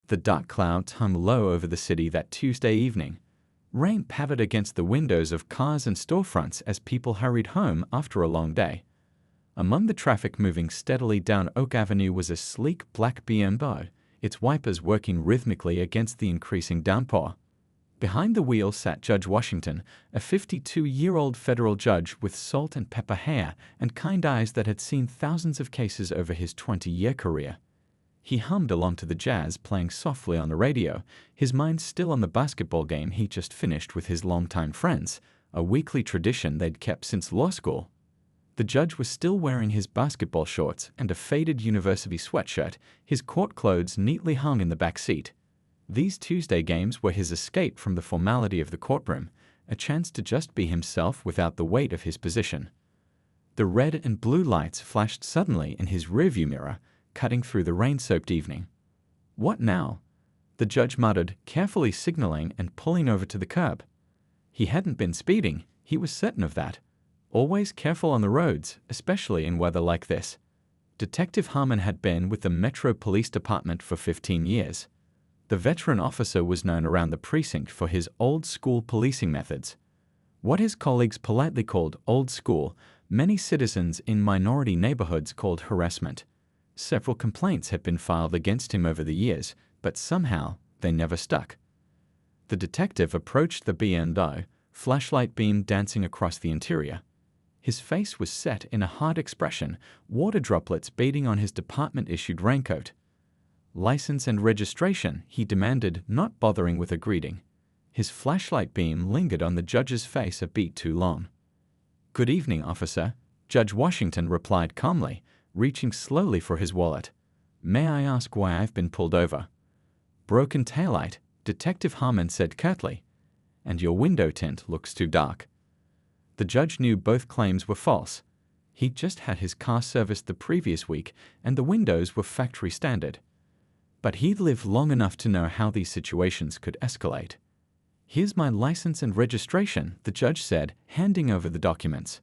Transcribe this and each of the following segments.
The dark clouds hung low over the city that Tuesday evening. Rain pattered against the windows of cars and storefronts as people hurried home after a long day. Among the traffic moving steadily down Oak Avenue was a sleek black BMW, its wipers working rhythmically against the increasing downpour. Behind the wheel sat Judge Washington, a 52-year-old federal judge with salt and pepper hair and kind eyes that had seen thousands of cases over his 20-year career. He hummed along to the jazz playing softly on the radio, his mind still on the basketball game he just finished with his longtime friends, a weekly tradition they'd kept since law school. The judge was still wearing his basketball shorts and a faded university sweatshirt, his court clothes neatly hung in the back seat. These Tuesday games were his escape from the formality of the courtroom, a chance to just be himself without the weight of his position. The red and blue lights flashed suddenly in his rearview mirror, cutting through the rain-soaked evening. "What now?" the judge muttered, carefully signaling and pulling over to the curb. He hadn't been speeding, he was certain of that. Always careful on the roads, especially in weather like this. Detective Harmon had been with the Metro Police Department for 15 years. The veteran officer was known around the precinct for his old-school policing methods. What his colleagues politely called old school, many citizens in minority neighborhoods called harassment. Several complaints had been filed against him over the years, but somehow they never stuck. The detective approached the BMW, flashlight beam dancing across the interior. His face was set in a hard expression, water droplets beading on his department-issued raincoat. "License and registration," he demanded, not bothering with a greeting. His flashlight beam lingered on the judge's face a beat too long. "Good evening, officer," Judge Washington replied calmly, reaching slowly for his wallet. "May I ask why I've been pulled over?" "Broken taillight," Detective Harmon said curtly. "And your window tint looks too dark." The judge knew both claims were false. He'd just had his car serviced the previous week, and the windows were factory standard. But he'd lived long enough to know how these situations could escalate. "Here's my license and registration," the judge said, handing over the documents.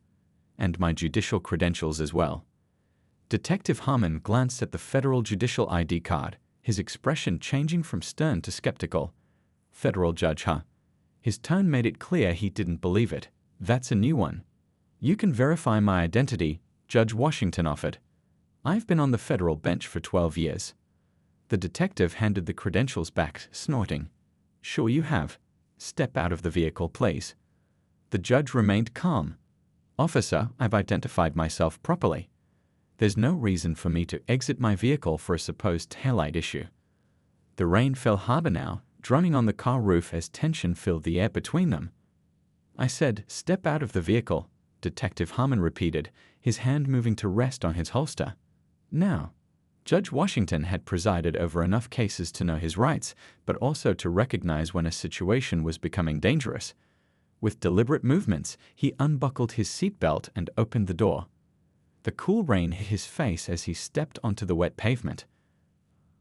"And my judicial credentials as well." Detective Harmon glanced at the federal judicial ID card, his expression changing from stern to skeptical. "Federal judge, huh?" His tone made it clear he didn't believe it. "That's a new one." "You can verify my identity," Judge Washington offered. "I've been on the federal bench for 12 years. The detective handed the credentials back, snorting. "Sure you have. Step out of the vehicle, please." The judge remained calm. "Officer, I've identified myself properly. There's no reason for me to exit my vehicle for a supposed taillight issue." The rain fell harder now, drumming on the car roof as tension filled the air between them. "I said, step out of the vehicle," Detective Harmon repeated, his hand moving to rest on his holster. Now, Judge Washington had presided over enough cases to know his rights, but also to recognize when a situation was becoming dangerous. With deliberate movements, he unbuckled his seatbelt and opened the door. The cool rain hit his face as he stepped onto the wet pavement.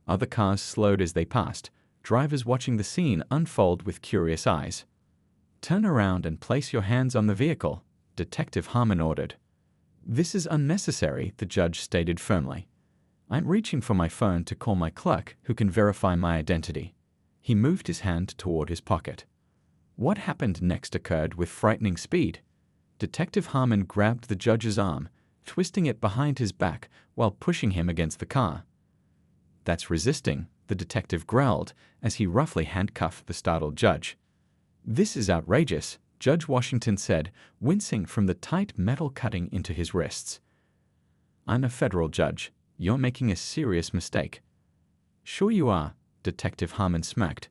Other cars slowed as they passed, drivers watching the scene unfold with curious eyes. "Turn around and place your hands on the vehicle," Detective Harmon ordered. "This is unnecessary," the judge stated firmly. "I'm reaching for my phone to call my clerk, who can verify my identity." He moved his hand toward his pocket. What happened next occurred with frightening speed. Detective Harmon grabbed the judge's arm, twisting it behind his back while pushing him against the car. "That's resisting," the detective growled as he roughly handcuffed the startled judge. "This is outrageous," Judge Washington said, wincing from the tight metal cutting into his wrists. "I'm a federal judge. You're making a serious mistake." "Sure you are," Detective Harmon smirked.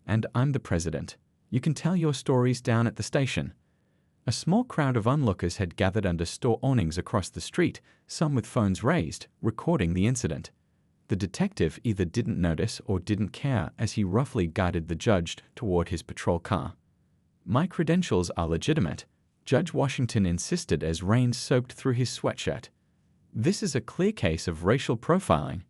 "And I'm the president. You can tell your stories down at the station." A small crowd of onlookers had gathered under store awnings across the street, some with phones raised, recording the incident. The detective either didn't notice or didn't care as he roughly guided the judge toward his patrol car. "My credentials are legitimate," Judge Washington insisted as rain soaked through his sweatshirt. "This is a clear case of racial profiling."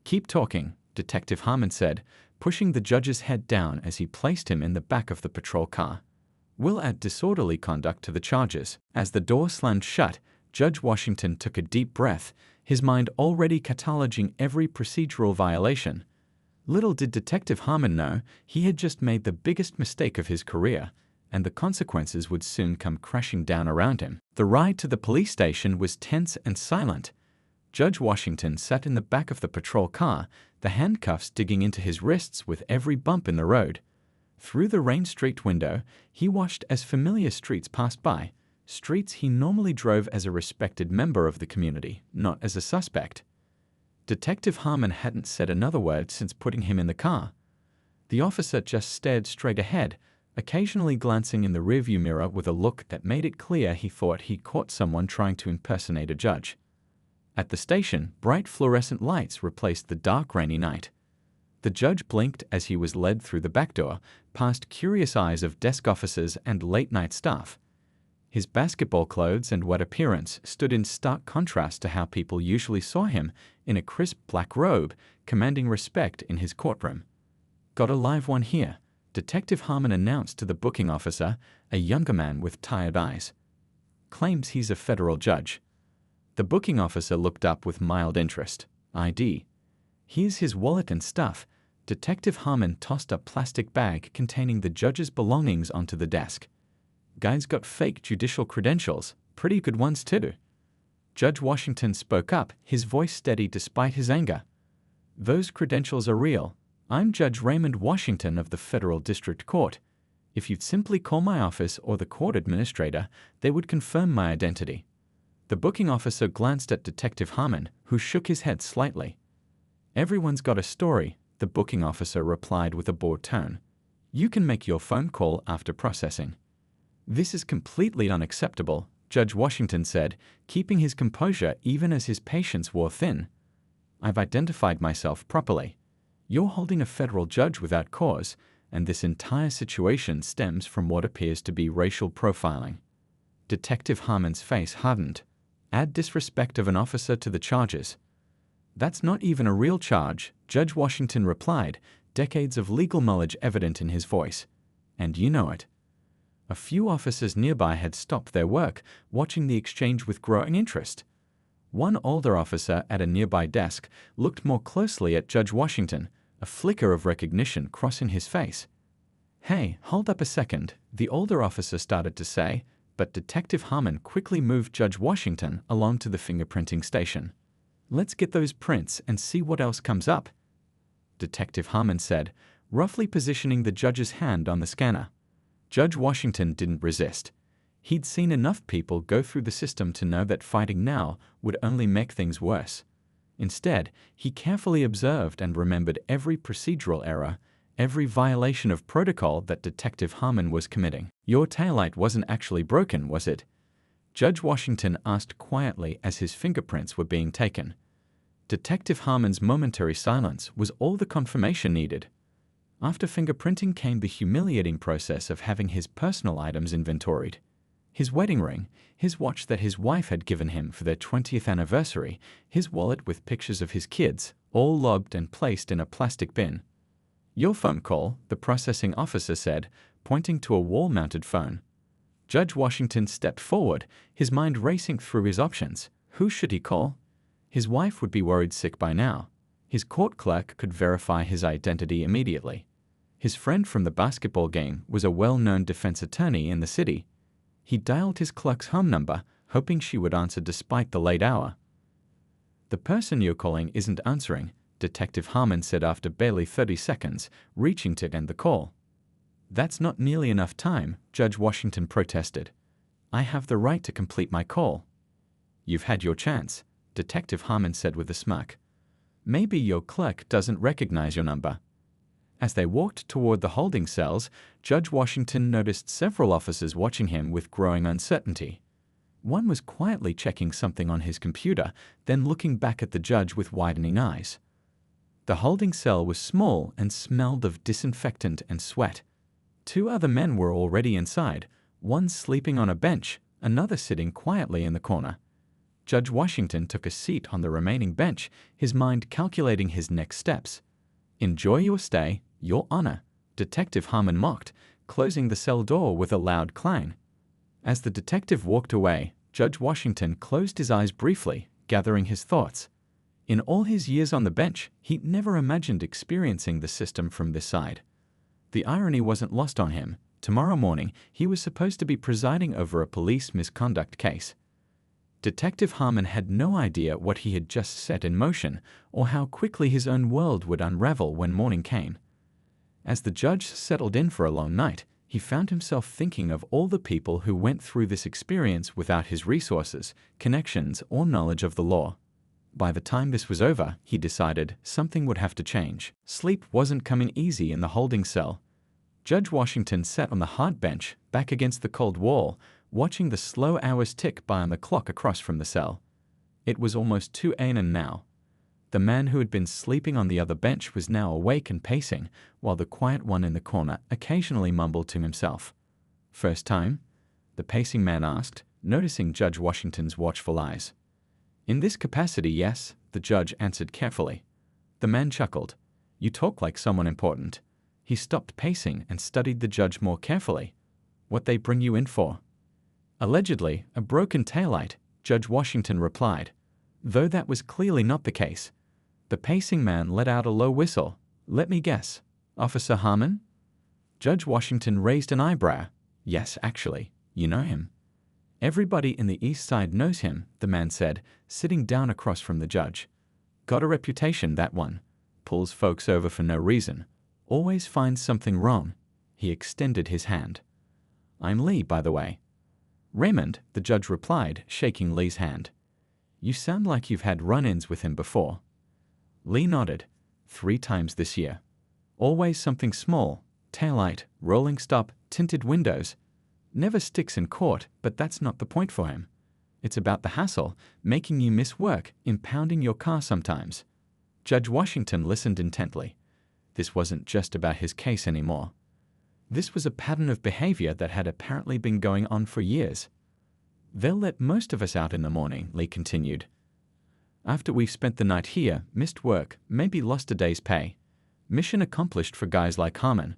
"Keep talking," Detective Harmon said, pushing the judge's head down as he placed him in the back of the patrol car. "We'll add disorderly conduct to the charges." As the door slammed shut, Judge Washington took a deep breath, his mind already cataloging every procedural violation. Little did Detective Harmon know he had just made the biggest mistake of his career, and the consequences would soon come crashing down around him. The ride to the police station was tense and silent. Judge Washington sat in the back of the patrol car, the handcuffs digging into his wrists with every bump in the road. Through the Rain Street window, he watched as familiar streets passed by, streets he normally drove as a respected member of the community, not as a suspect. Detective Harmon hadn't said another word since putting him in the car. The officer just stared straight ahead, occasionally glancing in the rearview mirror with a look that made it clear he thought he caught someone trying to impersonate a judge. At the station, bright fluorescent lights replaced the dark, rainy night. The judge blinked as he was led through the back door, past curious eyes of desk officers and late-night staff. His basketball clothes and wet appearance stood in stark contrast to how people usually saw him, in a crisp black robe, commanding respect in his courtroom. "Got a live one here," Detective Harmon announced to the booking officer, a younger man with tired eyes. "Claims he's a federal judge." The booking officer looked up with mild interest. "ID. Here's his wallet and stuff." Detective Harmon tossed a plastic bag containing the judge's belongings onto the desk. "Guy's got fake judicial credentials, pretty good ones too." Judge Washington spoke up, his voice steady despite his anger. "Those credentials are real. I'm Judge Raymond Washington of the Federal District Court. If you'd simply call my office or the court administrator, they would confirm my identity." The booking officer glanced at Detective Harmon, who shook his head slightly. "Everyone's got a story," the booking officer replied with a bored tone. "You can make your phone call after processing." "This is completely unacceptable," Judge Washington said, keeping his composure even as his patience wore thin. "I've identified myself properly. You're holding a federal judge without cause, and this entire situation stems from what appears to be racial profiling." Detective Harmon's face hardened. "Add disrespect of an officer to the charges." "That's not even a real charge," Judge Washington replied, decades of legal knowledge evident in his voice. "And you know it." A few officers nearby had stopped their work, watching the exchange with growing interest. One older officer at a nearby desk looked more closely at Judge Washington, a flicker of recognition crossing his face. "Hey, hold up a second," the older officer started to say, but Detective Harmon quickly moved Judge Washington along to the fingerprinting station. "Let's get those prints and see what else comes up," Detective Harmon said, roughly positioning the judge's hand on the scanner. Judge Washington didn't resist. He'd seen enough people go through the system to know that fighting now would only make things worse. Instead, he carefully observed and remembered every procedural error, every violation of protocol that Detective Harmon was committing. "Your taillight wasn't actually broken, was it?" Judge Washington asked quietly as his fingerprints were being taken. Detective Harmon's momentary silence was all the confirmation needed. After fingerprinting came the humiliating process of having his personal items inventoried. His wedding ring, his watch that his wife had given him for their 20th anniversary, his wallet with pictures of his kids, all logged and placed in a plastic bin. "Your phone call," the processing officer said, pointing to a wall-mounted phone. Judge Washington stepped forward, his mind racing through his options. Who should he call? His wife would be worried sick by now. His court clerk could verify his identity immediately. His friend from the basketball game was a well-known defense attorney in the city. He dialed his clerk's home number, hoping she would answer despite the late hour. "The person you're calling isn't answering," Detective Harmon said after barely 30 seconds, reaching to end the call. "That's not nearly enough time," Judge Washington protested. "I have the right to complete my call." "You've had your chance," Detective Harmon said with a smirk. "Maybe your clerk doesn't recognize your number." As they walked toward the holding cells, Judge Washington noticed several officers watching him with growing uncertainty. One was quietly checking something on his computer, then looking back at the judge with widening eyes. The holding cell was small and smelled of disinfectant and sweat. 2 other men were already inside, one sleeping on a bench, another sitting quietly in the corner. Judge Washington took a seat on the remaining bench, his mind calculating his next steps. "Enjoy your stay, Your Honor," Detective Harmon mocked, closing the cell door with a loud clang. As the detective walked away, Judge Washington closed his eyes briefly, gathering his thoughts. In all his years on the bench, he'd never imagined experiencing the system from this side. The irony wasn't lost on him. Tomorrow morning, he was supposed to be presiding over a police misconduct case. Detective Harmon had no idea what he had just set in motion or how quickly his own world would unravel when morning came. As the judge settled in for a long night, he found himself thinking of all the people who went through this experience without his resources, connections, or knowledge of the law. By the time this was over, he decided something would have to change. Sleep wasn't coming easy in the holding cell. Judge Washington sat on the hard bench, back against the cold wall, watching the slow hours tick by on the clock across from the cell. It was almost 2 a.m. now. The man who had been sleeping on the other bench was now awake and pacing, while the quiet one in the corner occasionally mumbled to himself. "First time?" the pacing man asked, noticing Judge Washington's watchful eyes. "In this capacity, yes," the judge answered carefully. The man chuckled. "You talk like someone important." He stopped pacing and studied the judge more carefully. "What they bring you in for?" "Allegedly, a broken taillight," Judge Washington replied, though that was clearly not the case. The pacing man let out a low whistle. "Let me guess. Officer Harmon?" Judge Washington raised an eyebrow. "Yes, actually. You know him." "Everybody in the East Side knows him," the man said, sitting down across from the judge. "Got a reputation, that one. Pulls folks over for no reason. Always finds something wrong." He extended his hand. "I'm Lee, by the way." "Raymond," the judge replied, shaking Lee's hand. "You sound like you've had run-ins with him before." Lee nodded. 3 times this year. Always something small. Taillight, rolling stop, tinted windows. Never sticks in court, but that's not the point for him. It's about the hassle, making you miss work, impounding your car sometimes. Judge Washington listened intently. This wasn't just about his case anymore. This was a pattern of behavior that had apparently been going on for years. "They'll let most of us out in the morning," Lee continued. "After we've spent the night here, missed work, maybe lost a day's pay. Mission accomplished for guys like Harmon."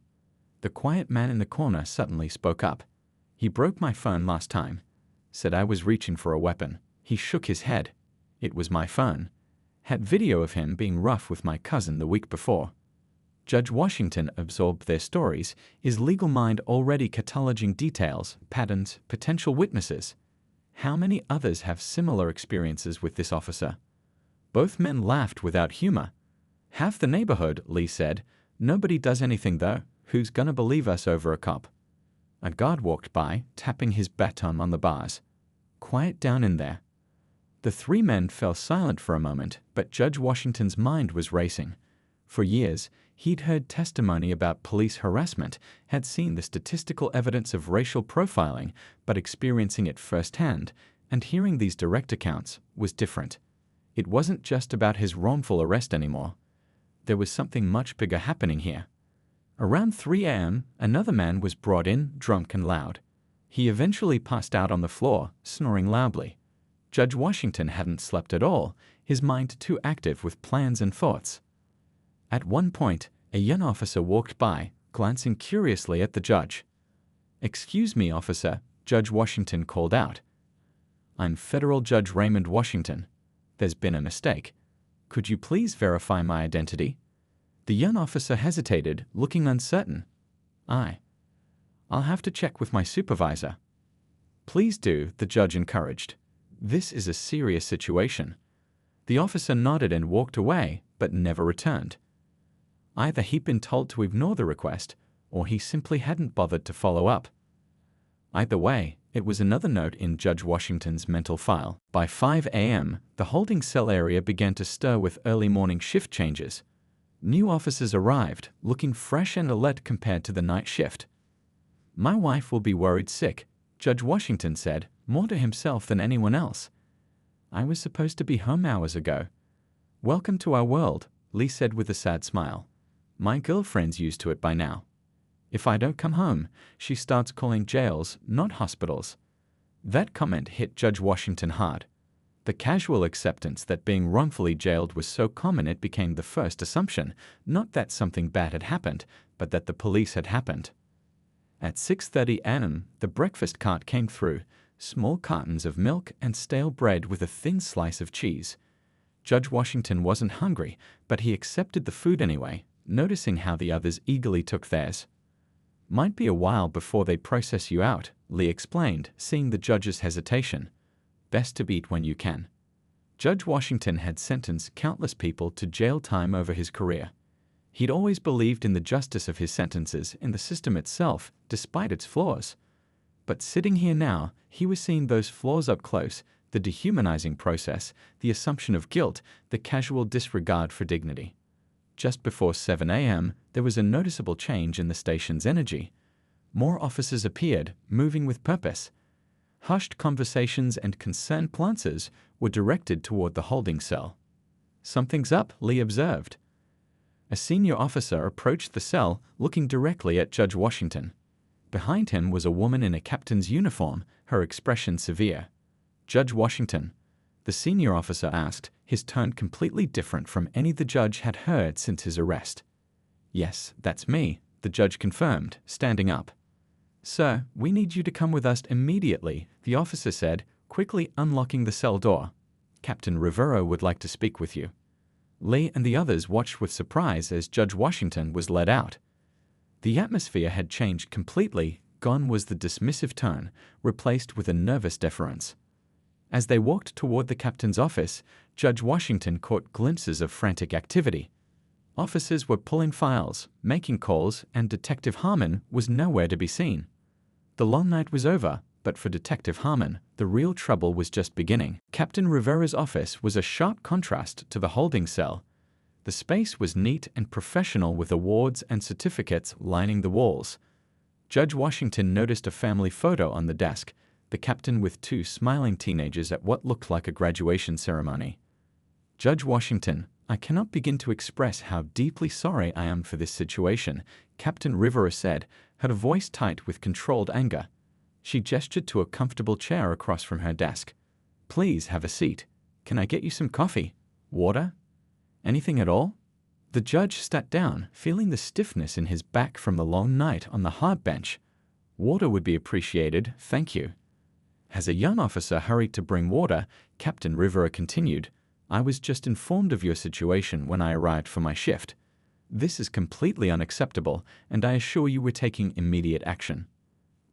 The quiet man in the corner suddenly spoke up. "He broke my phone last time. Said I was reaching for a weapon." He shook his head. "It was my phone. Had video of him being rough with my cousin the week before." Judge Washington absorbed their stories, his legal mind already cataloging details, patterns, potential witnesses. How many others have similar experiences with this officer? Both men laughed without humor. "Half the neighborhood," Lee said. "Nobody does anything, though. Who's gonna believe us over a cop?" A guard walked by, tapping his baton on the bars. "Quiet down in there." The 3 men fell silent for a moment, but Judge Washington's mind was racing. For years, he'd heard testimony about police harassment, had seen the statistical evidence of racial profiling, but experiencing it firsthand, and hearing these direct accounts, was different. It wasn't just about his wrongful arrest anymore. There was something much bigger happening here. Around 3 a.m., another man was brought in, drunk and loud. He eventually passed out on the floor, snoring loudly. Judge Washington hadn't slept at all, his mind too active with plans and thoughts. At one point, a young officer walked by, glancing curiously at the judge. "Excuse me, officer," Judge Washington called out. "I'm Federal Judge Raymond Washington. There's been a mistake. Could you please verify my identity?" The young officer hesitated, looking uncertain. I'll have to check with my supervisor." "Please do," the judge encouraged. "This is a serious situation." The officer nodded and walked away, but never returned. Either he'd been told to ignore the request, or he simply hadn't bothered to follow up. Either way, it was another note in Judge Washington's mental file. By 5 a.m., the holding cell area began to stir with early morning shift changes. New officers arrived, looking fresh and alert compared to the night shift. "My wife will be worried sick," Judge Washington said, more to himself than anyone else. "I was supposed to be home hours ago." "Welcome to our world," Lee said with a sad smile. "My girlfriend's used to it by now. If I don't come home, she starts calling jails, not hospitals." That comment hit Judge Washington hard. The casual acceptance that being wrongfully jailed was so common it became the first assumption, not that something bad had happened, but that the police had happened. At 6:30 a.m., the breakfast cart came through, small cartons of milk and stale bread with a thin slice of cheese. Judge Washington wasn't hungry, but he accepted the food anyway, noticing how the others eagerly took theirs. "Might be a while before they process you out," Lee explained, seeing the judge's hesitation. "Best to eat when you can." Judge Washington had sentenced countless people to jail time over his career. He'd always believed in the justice of his sentences and the system itself, despite its flaws. But sitting here now, he was seeing those flaws up close, the dehumanizing process, the assumption of guilt, the casual disregard for dignity. Just before 7 a.m., there was a noticeable change in the station's energy. More officers appeared, moving with purpose. Hushed conversations and concerned glances were directed toward the holding cell. "Something's up," Lee observed. A senior officer approached the cell, looking directly at Judge Washington. Behind him was a woman in a captain's uniform, her expression severe. "Judge Washington?" the senior officer asked, his tone completely different from any the judge had heard since his arrest. "Yes, that's me," the judge confirmed, standing up. "Sir, we need you to come with us immediately," the officer said, quickly unlocking the cell door. "Captain Rivera would like to speak with you." Lee and the others watched with surprise as Judge Washington was led out. The atmosphere had changed completely. Gone was the dismissive tone, replaced with a nervous deference. As they walked toward the captain's office, Judge Washington caught glimpses of frantic activity. Officers were pulling files, making calls, and Detective Harmon was nowhere to be seen. The long night was over, but for Detective Harmon, the real trouble was just beginning. Captain Rivera's office was a sharp contrast to the holding cell. The space was neat and professional with awards and certificates lining the walls. Judge Washington noticed a family photo on the desk, the captain with two smiling teenagers at what looked like a graduation ceremony. "Judge Washington, I cannot begin to express how deeply sorry I am for this situation," Captain Rivera said, her voice tight with controlled anger. She gestured to a comfortable chair across from her desk. "Please have a seat. Can I get you some coffee? Water? Anything at all?" The judge sat down, feeling the stiffness in his back from the long night on the hard bench. "Water would be appreciated, thank you." As a young officer hurried to bring water, Captain Rivera continued, "I was just informed of your situation when I arrived for my shift. This is completely unacceptable, and I assure you we're taking immediate action."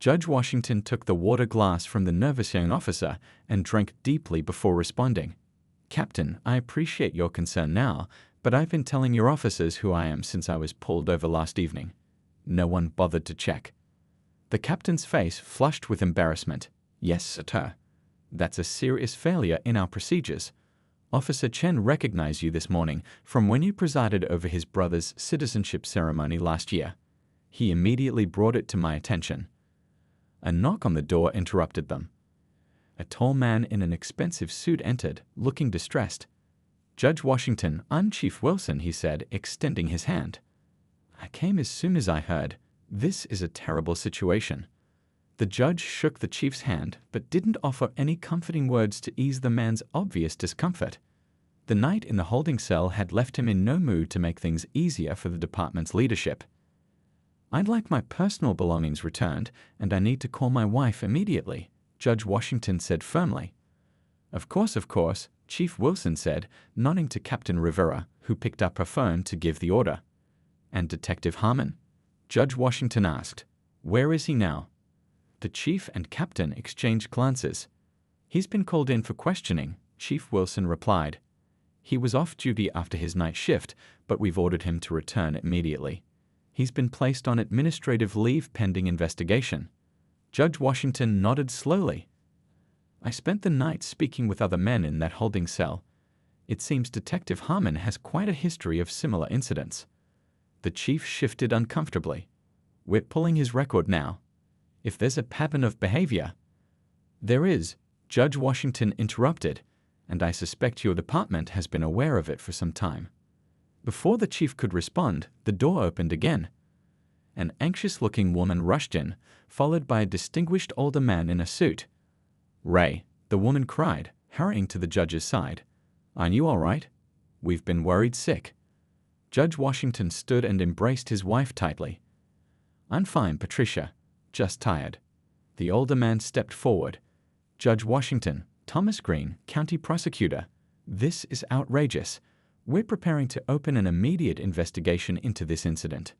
Judge Washington took the water glass from the nervous young officer and drank deeply before responding. "Captain, I appreciate your concern now, but I've been telling your officers who I am since I was pulled over last evening. No one bothered to check." The captain's face flushed with embarrassment. "Yes, sir. That's a serious failure in our procedures. Officer Chen recognized you this morning from when you presided over his brother's citizenship ceremony last year. He immediately brought it to my attention." A knock on the door interrupted them. A tall man in an expensive suit entered, looking distressed. "Judge Washington, I'm Chief Wilson," he said, extending his hand. "I came as soon as I heard. This is a terrible situation." The judge shook the chief's hand, but didn't offer any comforting words to ease the man's obvious discomfort. The night in the holding cell had left him in no mood to make things easier for the department's leadership. "I'd like my personal belongings returned, and I need to call my wife immediately," Judge Washington said firmly. Of course," Chief Wilson said, nodding to Captain Rivera, who picked up her phone to give the order. "And Detective Harmon?" Judge Washington asked. "Where is he now?" The chief and captain exchanged glances. "He's been called in for questioning," Chief Wilson replied. "He was off duty after his night shift, but we've ordered him to return immediately. He's been placed on administrative leave pending investigation." Judge Washington nodded slowly. "I spent the night speaking with other men in that holding cell. It seems Detective Harmon has quite a history of similar incidents." The chief shifted uncomfortably. "We're pulling his record now. If there's a pattern of behavior—" "There is," Judge Washington interrupted, "and I suspect your department has been aware of it for some time." Before the chief could respond, the door opened again. An anxious-looking woman rushed in, followed by a distinguished older man in a suit. "Ray," the woman cried, hurrying to the judge's side. "Aren't you all right? We've been worried sick." Judge Washington stood and embraced his wife tightly. "I'm fine, Patricia. Just tired." The older man stepped forward. "Judge Washington, Thomas Green, County Prosecutor. "This is outrageous. We're preparing to open an immediate investigation into this incident."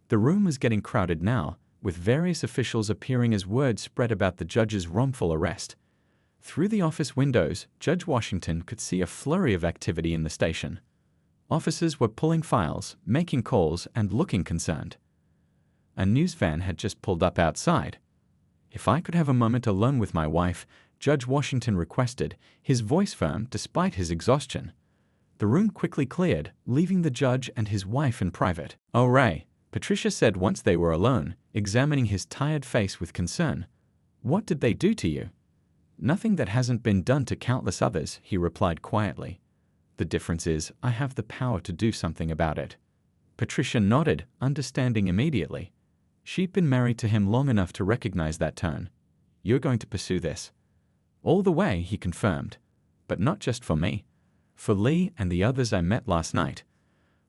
The room was getting crowded now, with various officials appearing as word spread about the judge's wrongful arrest. Through the office windows, Judge Washington could see a flurry of activity in the station. Officers were pulling files, making calls, and looking concerned. A news van had just pulled up outside. "If I could have a moment alone with my wife," Judge Washington requested, his voice firm despite his exhaustion. The room quickly cleared, leaving the judge and his wife in private. "Oh, Ray," Patricia said once they were alone, examining his tired face with concern. "What did they do to you?" "Nothing that hasn't been done to countless others," he replied quietly. "The difference is, I have the power to do something about it." Patricia nodded, understanding immediately. She'd been married to him long enough to recognize that tone. "You're going to pursue this?" "All the way," he confirmed. "But not just for me. For Lee and the others I met last night.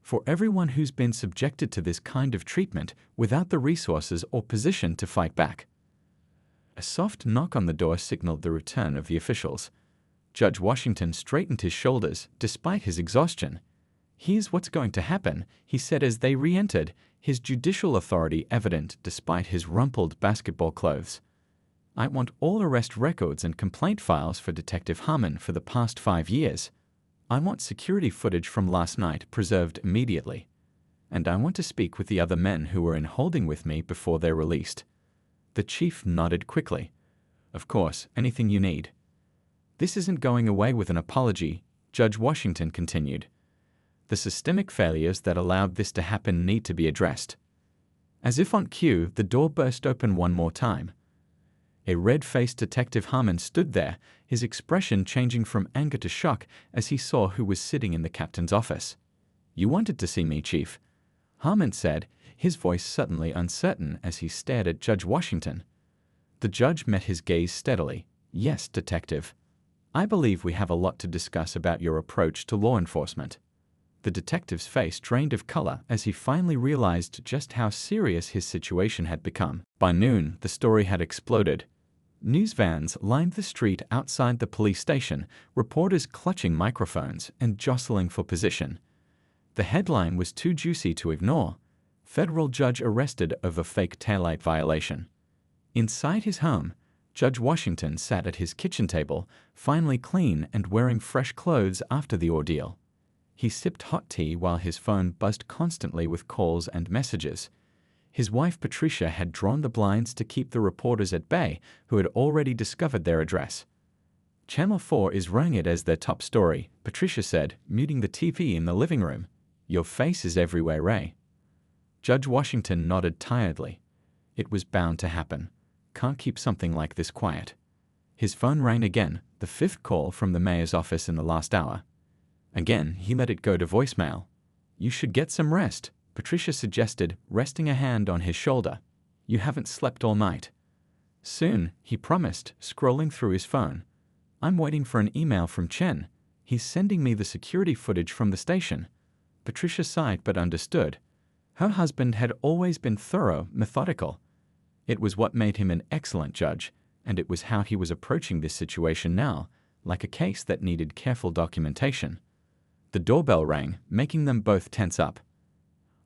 For everyone who's been subjected to this kind of treatment without the resources or position to fight back." A soft knock on the door signaled the return of the officials. Judge Washington straightened his shoulders, despite his exhaustion. "Here's what's going to happen," he said as they re-entered, his judicial authority evident despite his rumpled basketball clothes. "I want all arrest records and complaint files for Detective Harmon for the past 5 years. I want security footage from last night preserved immediately. And I want to speak with the other men who were in holding with me before they're released." The chief nodded quickly. "Of course, anything you need." "This isn't going away with an apology," Judge Washington continued. "The systemic failures that allowed this to happen need to be addressed." As if on cue, the door burst open one more time. A red-faced Detective Harmon stood there, his expression changing from anger to shock as he saw who was sitting in the captain's office. "You wanted to see me, Chief," Harmon said, his voice suddenly uncertain as he stared at Judge Washington. The judge met his gaze steadily. "Yes, Detective. I believe we have a lot to discuss about your approach to law enforcement." The detective's face drained of color as he finally realized just how serious his situation had become. By noon, the story had exploded. News vans lined the street outside the police station, reporters clutching microphones and jostling for position. The headline was too juicy to ignore. "Federal judge arrested over fake taillight violation." Inside his home, Judge Washington sat at his kitchen table, finally clean and wearing fresh clothes after the ordeal. He sipped hot tea while his phone buzzed constantly with calls and messages. His wife Patricia had drawn the blinds to keep the reporters at bay who had already discovered their address. "Channel 4 is running it as their top story," Patricia said, muting the TV in the living room. "Your face is everywhere, Ray." Judge Washington nodded tiredly. It was bound to happen. Can't keep something like this quiet. His phone rang again, the 5th call from the mayor's office in the last hour. Again, he let it go to voicemail. "You should get some rest," Patricia suggested, resting a hand on his shoulder. "You haven't slept all night." "Soon," he promised, scrolling through his phone. "I'm waiting for an email from Chen. He's sending me the security footage from the station." Patricia sighed but understood. Her husband had always been thorough, methodical. It was what made him an excellent judge, and it was how he was approaching this situation now, like a case that needed careful documentation. The doorbell rang, making them both tense up.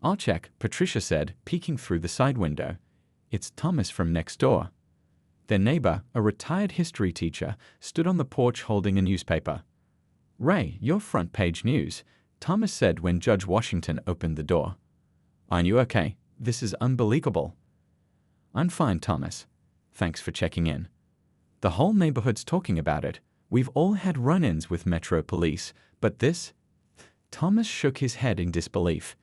"I'll check," Patricia said, peeking through the side window. "It's Thomas from next door." Their neighbor, a retired history teacher, stood on the porch holding a newspaper. "Ray, your front page news," Thomas said when Judge Washington opened the door. "Aren't you okay? This is unbelievable." "I'm fine, Thomas. Thanks for checking in. The whole neighborhood's talking about it. We've all had run-ins with Metro Police, but this..." Thomas shook his head in disbelief.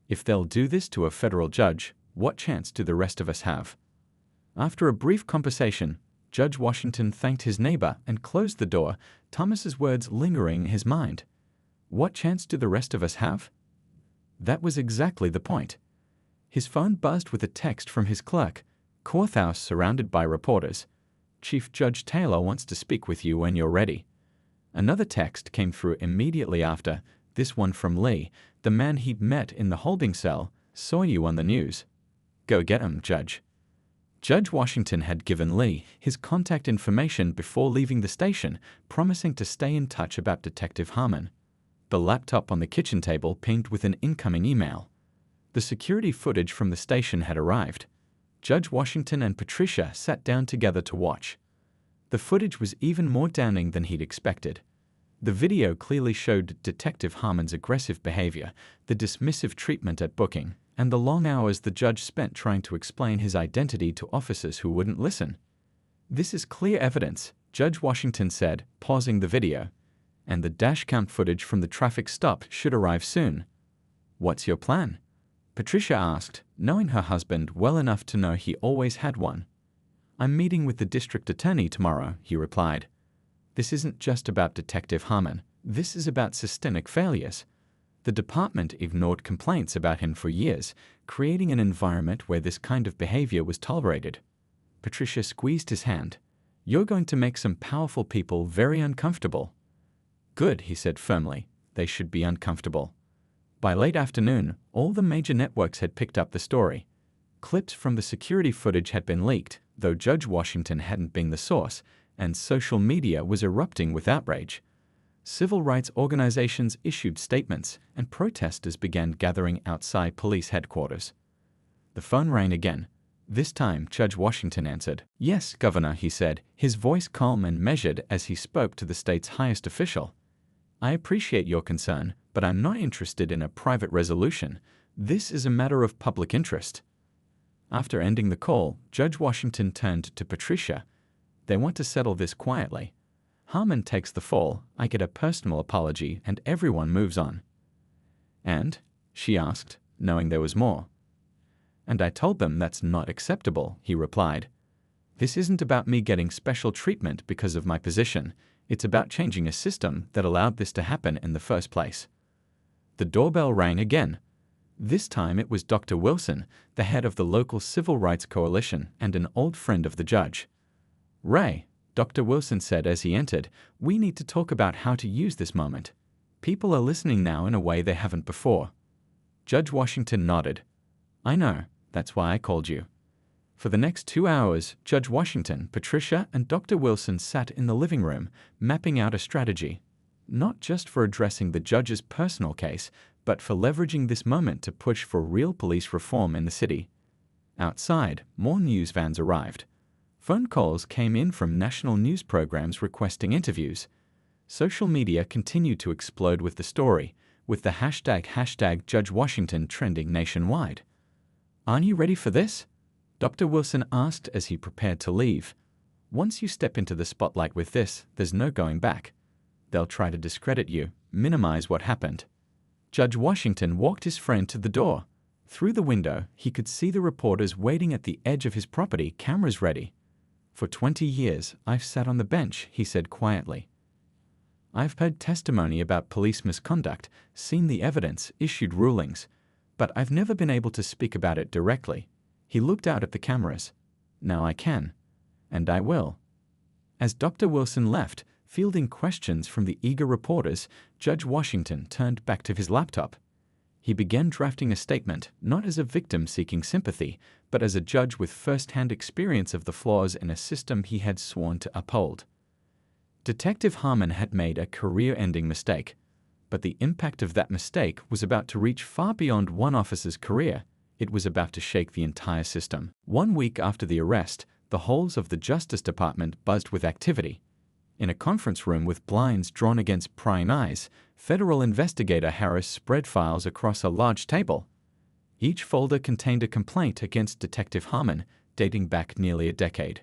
"If they'll do this to a federal judge, what chance do the rest of us have?" After a brief conversation, Judge Washington thanked his neighbor and closed the door, Thomas's words lingering in his mind. What chance do the rest of us have? That was exactly the point. His phone buzzed with a text from his clerk, "Courthouse surrounded by reporters. Chief Judge Taylor wants to speak with you when you're ready." Another text came through immediately after, this one from Lee, the man he'd met in the holding cell. "Saw you on the news. Go get him, Judge." Judge Washington had given Lee his contact information before leaving the station, promising to stay in touch about Detective Harmon. The laptop on the kitchen table pinged with an incoming email. The security footage from the station had arrived. Judge Washington and Patricia sat down together to watch. The footage was even more damning than he'd expected. The video clearly showed Detective Harmon's aggressive behavior, the dismissive treatment at booking, and the long hours the judge spent trying to explain his identity to officers who wouldn't listen. "This is clear evidence," Judge Washington said, pausing the video. "And the dashcam footage from the traffic stop should arrive soon." "What's your plan?" Patricia asked, knowing her husband well enough to know he always had one. "I'm meeting with the district attorney tomorrow," he replied. "This isn't just about Detective Harmon. This is about systemic failures. The department ignored complaints about him for years, creating an environment where this kind of behavior was tolerated." Patricia squeezed his hand. "You're going to make some powerful people very uncomfortable." "Good," he said firmly. "They should be uncomfortable." By late afternoon, all the major networks had picked up the story. Clips from the security footage had been leaked, though Judge Washington hadn't been the source, and social media was erupting with outrage. Civil rights organizations issued statements, and protesters began gathering outside police headquarters. The phone rang again. This time, Judge Washington answered. "Yes, Governor," he said, his voice calm and measured as he spoke to the state's highest official. "I appreciate your concern, but I'm not interested in a private resolution. This is a matter of public interest." After ending the call, Judge Washington turned to Patricia. "They want to settle this quietly. Harmon takes the fall, I get a personal apology, and everyone moves on." "And?" she asked, knowing there was more. "And I told them that's not acceptable," he replied. "This isn't about me getting special treatment because of my position. It's about changing a system that allowed this to happen in the first place." The doorbell rang again. This time it was Dr. Wilson, the head of the local Civil Rights Coalition and an old friend of the judge. "Ray," Dr. Wilson said as he entered, "we need to talk about how to use this moment. People are listening now in a way they haven't before." Judge Washington nodded. "I know. That's why I called you." For the next 2 hours, Judge Washington, Patricia, and Dr. Wilson sat in the living room, mapping out a strategy. Not just for addressing the judge's personal case, but for leveraging this moment to push for real police reform in the city. Outside, more news vans arrived. Phone calls came in from national news programs requesting interviews. Social media continued to explode with the story, with the hashtag Judge Washington trending nationwide. "Aren't you ready for this?" Dr. Wilson asked as he prepared to leave. "Once you step into the spotlight with this, there's no going back. They'll try to discredit you, minimize what happened." Judge Washington walked his friend to the door. Through the window, he could see the reporters waiting at the edge of his property, cameras ready. "For 20 years, I've sat on the bench," he said quietly. "I've heard testimony about police misconduct, seen the evidence, issued rulings, but I've never been able to speak about it directly." He looked out at the cameras. "Now I can. And I will." As Dr. Wilson left, fielding questions from the eager reporters, Judge Washington turned back to his laptop. He began drafting a statement, not as a victim seeking sympathy, but as a judge with first-hand experience of the flaws in a system he had sworn to uphold. Detective Harmon had made a career-ending mistake, but the impact of that mistake was about to reach far beyond one officer's career. It was about to shake the entire system. 1 week after the arrest, the halls of the Justice Department buzzed with activity. In a conference room with blinds drawn against prying eyes, federal investigator Harris spread files across a large table. Each folder contained a complaint against Detective Harmon, dating back nearly a decade.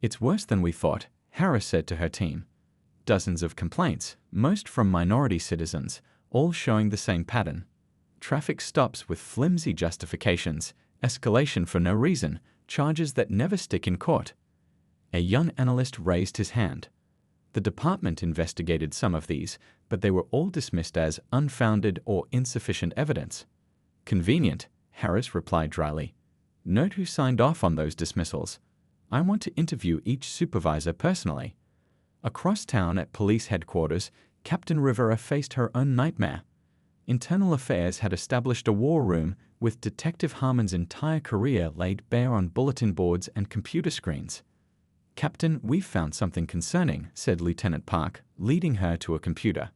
"It's worse than we thought," Harris said to her team. "Dozens of complaints, most from minority citizens, all showing the same pattern. Traffic stops with flimsy justifications, escalation for no reason, charges that never stick in court." A young analyst raised his hand. The department investigated some of these, but they were all dismissed as unfounded or insufficient evidence. "Convenient," Harris replied dryly. "Note who signed off on those dismissals. I want to interview each supervisor personally." Across town at police headquarters, Captain Rivera faced her own nightmare. Internal Affairs had established a war room with Detective Harmon's entire career laid bare on bulletin boards and computer screens. "Captain, we've found something concerning," said Lieutenant Park, leading her to a computer.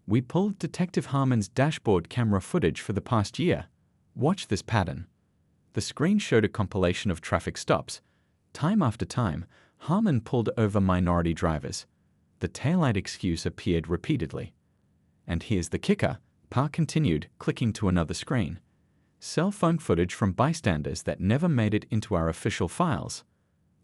"We pulled Detective Harmon's dashboard camera footage for the past year. Watch this pattern." The screen showed a compilation of traffic stops. Time after time, Harmon pulled over minority drivers. The taillight excuse appeared repeatedly. "And here's the kicker," Park continued, clicking to another screen. "Cell phone footage from bystanders that never made it into our official files."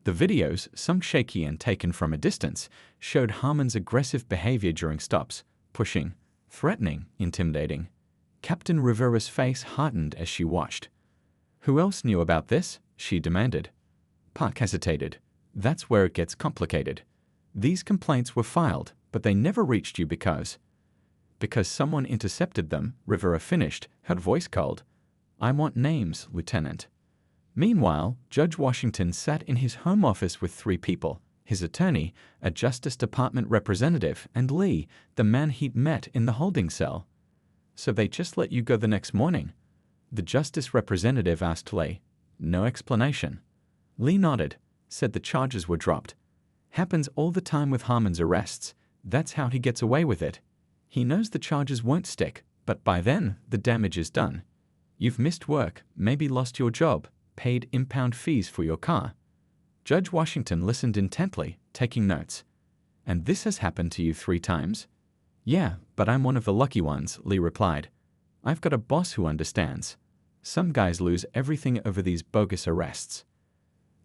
The videos, some shaky and taken from a distance, showed Harmon's aggressive behavior during stops, pushing, threatening, intimidating. Captain Rivera's face hardened as she watched. "Who else knew about this?" she demanded. Park hesitated. "That's where it gets complicated. These complaints were filed, but they never reached you because someone intercepted them," Rivera finished, her voice cold. "I want names, Lieutenant." Meanwhile, Judge Washington sat in his home office with 3 people: his attorney, a Justice Department representative, and Lee, the man he'd met in the holding cell. "So they just let you go the next morning?" the Justice representative asked Lee. No explanation. Lee nodded, said the charges were dropped. "Happens all the time with Harmon's arrests. That's how he gets away with it. He knows the charges won't stick, but by then, the damage is done. You've missed work, maybe lost your job, paid impound fees for your car." Judge Washington listened intently, taking notes. "And this has happened to you 3 times?" "Yeah, but I'm one of the lucky ones," Lee replied. "I've got a boss who understands. Some guys lose everything over these bogus arrests."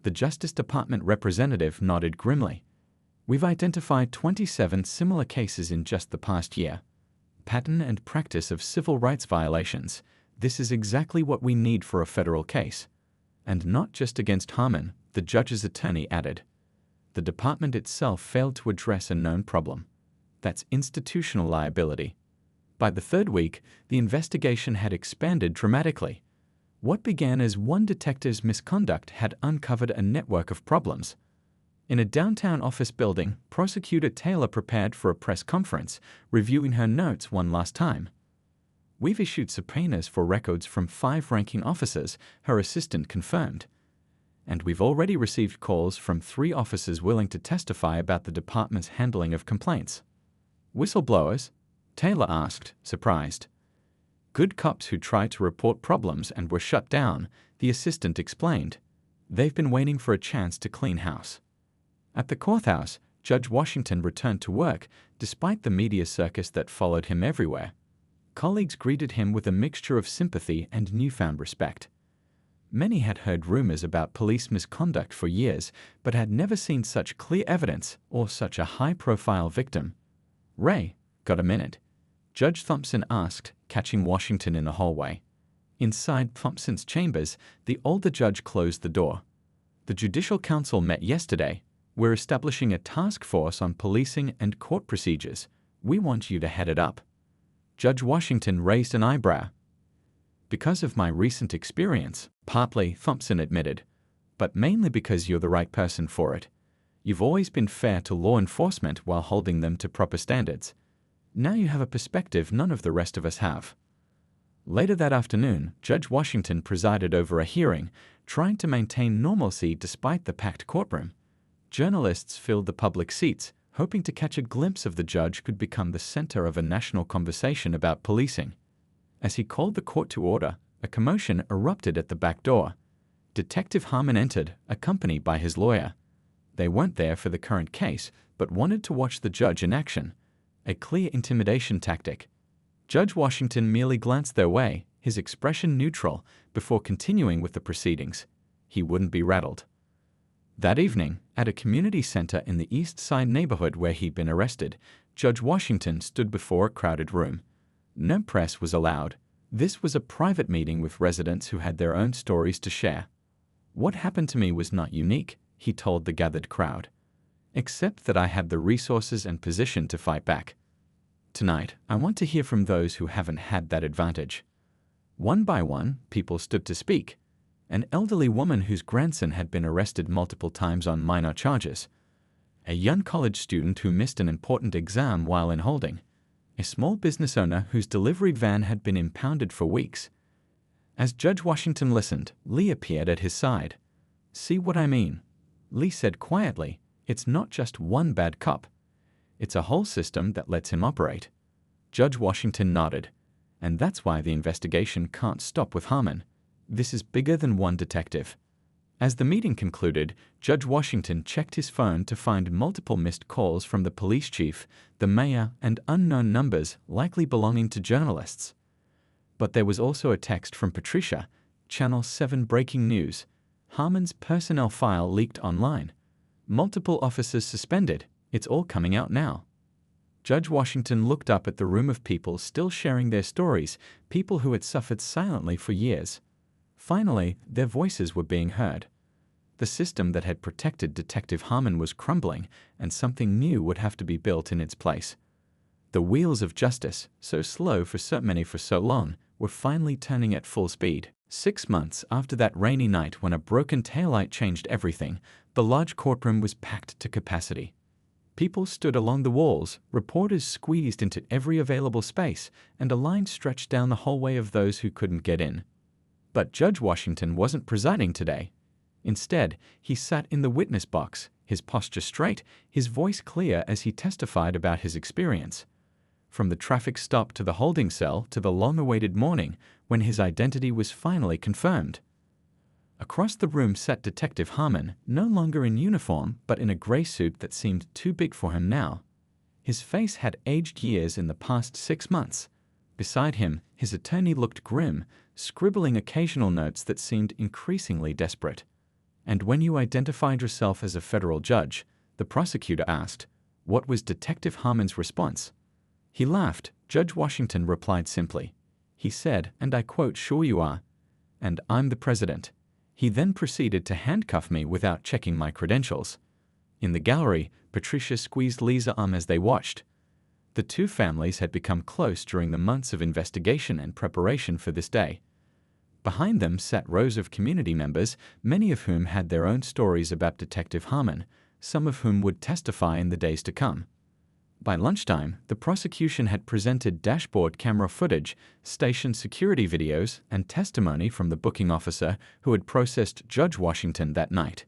The Justice Department representative nodded grimly. "We've identified 27 similar cases in just the past year. Pattern and practice of civil rights violations. This is exactly what we need for a federal case. And not just against Harmon," the judge's attorney added. "The department itself failed to address a known problem. That's institutional liability." By the 3rd week, the investigation had expanded dramatically. What began as one detective's misconduct had uncovered a network of problems. In a downtown office building, Prosecutor Taylor prepared for a press conference, reviewing her notes one last time. "We've issued subpoenas for records from 5 ranking officers," her assistant confirmed. "And we've already received calls from 3 officers willing to testify about the department's handling of complaints." "Whistleblowers?" Taylor asked, surprised. "Good cops who tried to report problems and were shut down," the assistant explained. "They've been waiting for a chance to clean house." At the courthouse, Judge Washington returned to work, despite the media circus that followed him everywhere. Colleagues greeted him with a mixture of sympathy and newfound respect. Many had heard rumors about police misconduct for years, but had never seen such clear evidence or such a high-profile victim. "Ray, got a minute?" Judge Thompson asked, catching Washington in the hallway. Inside Thompson's chambers, the older judge closed the door. "The Judicial Council met yesterday. We're establishing a task force on policing and court procedures. We want you to head it up." Judge Washington raised an eyebrow. "Because of my recent experience," partly, Thompson admitted, "but mainly because you're the right person for it. You've always been fair to law enforcement while holding them to proper standards. Now you have a perspective none of the rest of us have." Later that afternoon, Judge Washington presided over a hearing, trying to maintain normalcy despite the packed courtroom. Journalists filled the public seats, hoping to catch a glimpse of the judge could become the center of a national conversation about policing. As he called the court to order, a commotion erupted at the back door. Detective Harmon entered, accompanied by his lawyer. They weren't there for the current case, but wanted to watch the judge in action. A clear intimidation tactic. Judge Washington merely glanced their way, his expression neutral, before continuing with the proceedings. He wouldn't be rattled. That evening, at a community center in the East Side neighborhood where he'd been arrested, Judge Washington stood before a crowded room. No press was allowed. This was a private meeting with residents who had their own stories to share. "What happened to me was not unique," he told the gathered crowd, "except that I had the resources and position to fight back. Tonight, I want to hear from those who haven't had that advantage." One by one, people stood to speak. An elderly woman whose grandson had been arrested multiple times on minor charges. A young college student who missed an important exam while in holding. A small business owner whose delivery van had been impounded for weeks. As Judge Washington listened, Lee appeared at his side. "See what I mean?" Lee said quietly. "It's not just one bad cop. It's a whole system that lets him operate." Judge Washington nodded. "And that's why the investigation can't stop with Harmon. This is bigger than one detective." As the meeting concluded, Judge Washington checked his phone to find multiple missed calls from the police chief, the mayor, and unknown numbers likely belonging to journalists. But there was also a text from Patricia, Channel 7 breaking news. Harmon's personnel file leaked online. Multiple officers suspended. It's all coming out now. Judge Washington looked up at the room of people still sharing their stories, people who had suffered silently for years. Finally, their voices were being heard. The system that had protected Detective Harmon was crumbling, and something new would have to be built in its place. The wheels of justice, so slow for so many for so long, were finally turning at full speed. 6 months after that rainy night when a broken taillight changed everything, the large courtroom was packed to capacity. People stood along the walls, reporters squeezed into every available space, and a line stretched down the hallway of those who couldn't get in. But Judge Washington wasn't presiding today. Instead, he sat in the witness box, his posture straight, his voice clear as he testified about his experience. From the traffic stop to the holding cell to the long-awaited morning when his identity was finally confirmed. Across the room sat Detective Harmon, no longer in uniform but in a gray suit that seemed too big for him now. His face had aged years in the past 6 months. Beside him, his attorney looked grim, scribbling occasional notes that seemed increasingly desperate. "And when you identified yourself as a federal judge," the prosecutor asked, "what was Detective Harmon's response?" He laughed. Judge Washington replied simply. He said, and I quote, "Sure you are. And I'm the president." He then proceeded to handcuff me without checking my credentials. In the gallery, Patricia squeezed Lee's arm as they watched. The two families had become close during the months of investigation and preparation for this day. Behind them sat rows of community members, many of whom had their own stories about Detective Harmon, some of whom would testify in the days to come. By lunchtime, the prosecution had presented dashboard camera footage, station security videos, and testimony from the booking officer who had processed Judge Washington that night.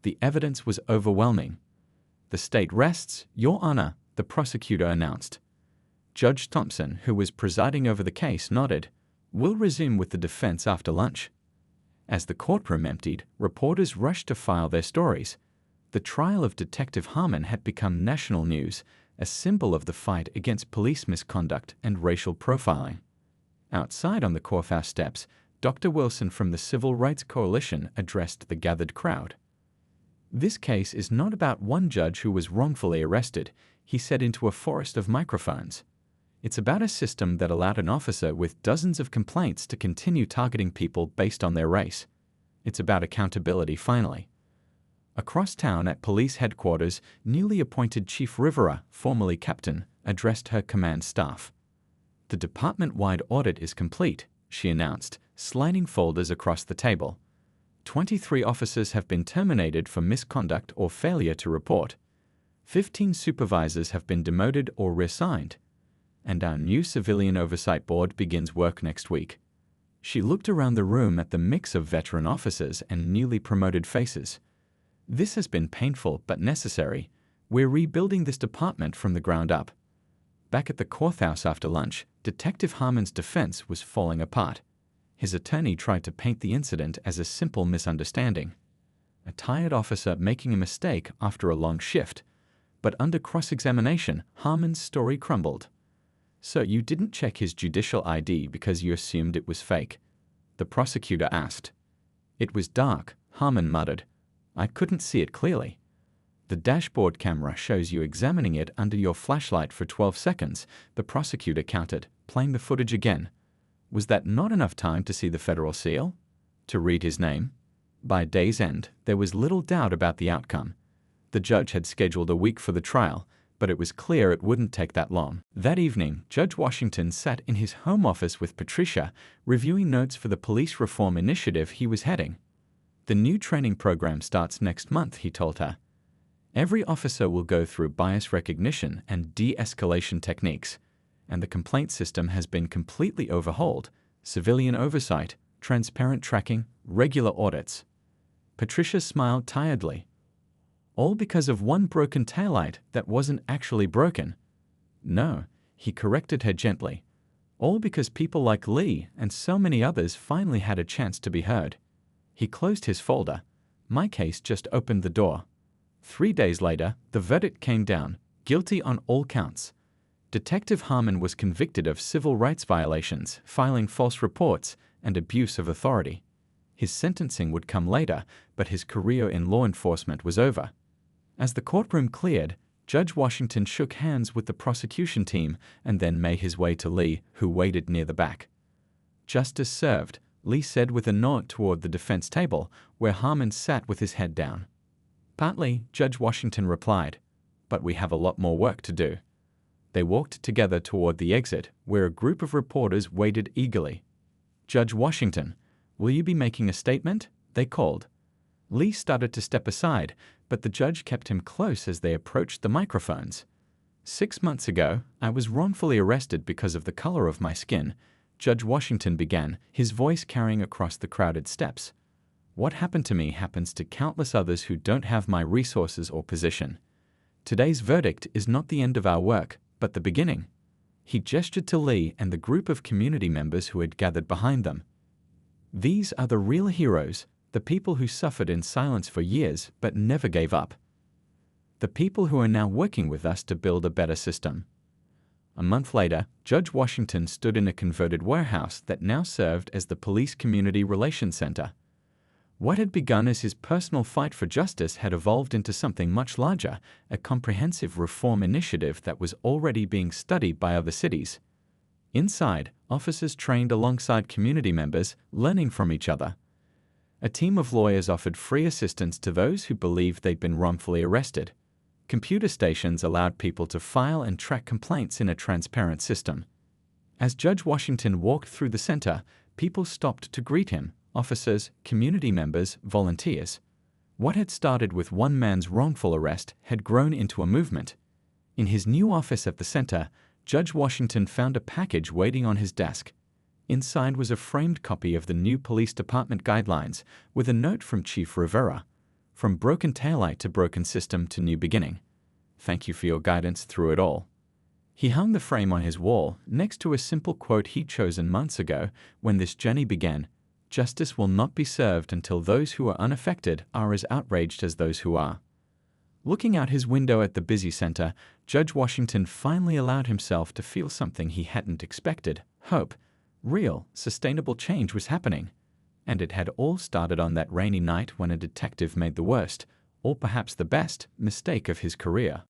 The evidence was overwhelming. "The state rests, Your Honor," the prosecutor announced. Judge Thompson, who was presiding over the case, nodded. "We'll resume with the defense after lunch." As the courtroom emptied, reporters rushed to file their stories. The trial of Detective Harmon had become national news, a symbol of the fight against police misconduct and racial profiling. Outside on the courthouse steps, Dr. Wilson from the Civil Rights Coalition addressed the gathered crowd. "This case is not about one judge who was wrongfully arrested," he said into a forest of microphones. "It's about a system that allowed an officer with dozens of complaints to continue targeting people based on their race. It's about accountability, finally." Across town at police headquarters, newly appointed Chief Rivera, formerly captain, addressed her command staff. "The department-wide audit is complete," she announced, sliding folders across the table. 23 officers have been terminated for misconduct or failure to report. 15 supervisors have been demoted or reassigned. And our new Civilian Oversight Board begins work next week. She looked around the room at the mix of veteran officers and newly promoted faces. "This has been painful but necessary. We're rebuilding this department from the ground up." Back at the courthouse after lunch, Detective Harmon's defense was falling apart. His attorney tried to paint the incident as a simple misunderstanding. A tired officer making a mistake after a long shift. But under cross-examination, Harmon's story crumbled. "So you didn't check his judicial ID because you assumed it was fake?" the prosecutor asked. "It was dark," Harmon muttered. "I couldn't see it clearly." "The dashboard camera shows you examining it under your flashlight for 12 seconds, the prosecutor countered, playing the footage again. "Was that not enough time to see the federal seal? To read his name?" By day's end, there was little doubt about the outcome. The judge had scheduled a week for the trial, but it was clear it wouldn't take that long. That evening, Judge Washington sat in his home office with Patricia, reviewing notes for the police reform initiative he was heading. "The new training program starts next month," he told her. "Every officer will go through bias recognition and de-escalation techniques, and the complaint system has been completely overhauled, civilian oversight, transparent tracking, regular audits. Patricia smiled tiredly. All because of one broken taillight that wasn't actually broken. No, he corrected her gently. All because people like Lee and so many others finally had a chance to be heard. He closed his folder. My case just opened the door. 3 days later, the verdict came down, guilty on all counts. Detective Harmon was convicted of civil rights violations, filing false reports, and abuse of authority. His sentencing would come later, but his career in law enforcement was over. As the courtroom cleared, Judge Washington shook hands with the prosecution team and then made his way to Lee, who waited near the back. "Justice served," Lee said with a nod toward the defense table, where Harmon sat with his head down. "Partly," Judge Washington replied, "but we have a lot more work to do." They walked together toward the exit, where a group of reporters waited eagerly. "Judge Washington, will you be making a statement?" they called. Lee started to step aside, but the judge kept him close as they approached the microphones. "6 months ago, I was wrongfully arrested because of the color of my skin," Judge Washington began, his voice carrying across the crowded steps. "What happened to me happens to countless others who don't have my resources or position. Today's verdict is not the end of our work, but the beginning." He gestured to Lee and the group of community members who had gathered behind them. "These are the real heroes, the people who suffered in silence for years but never gave up. The people who are now working with us to build a better system." A month later, Judge Washington stood in a converted warehouse that now served as the Police Community Relations Center. What had begun as his personal fight for justice had evolved into something much larger, a comprehensive reform initiative that was already being studied by other cities. Inside, officers trained alongside community members, learning from each other. A team of lawyers offered free assistance to those who believed they'd been wrongfully arrested. Computer stations allowed people to file and track complaints in a transparent system. As Judge Washington walked through the center, people stopped to greet him, officers, community members, volunteers. What had started with one man's wrongful arrest had grown into a movement. In his new office at the center, Judge Washington found a package waiting on his desk. Inside was a framed copy of the new police department guidelines with a note from Chief Rivera. "From broken taillight to broken system to new beginning. Thank you for your guidance through it all." He hung the frame on his wall next to a simple quote he'd chosen months ago when this journey began: "Justice will not be served until those who are unaffected are as outraged as those who are." Looking out his window at the busy center, Judge Washington finally allowed himself to feel something he hadn't expected: hope. Real, sustainable change was happening. And it had all started on that rainy night when a detective made the worst, or perhaps the best, mistake of his career.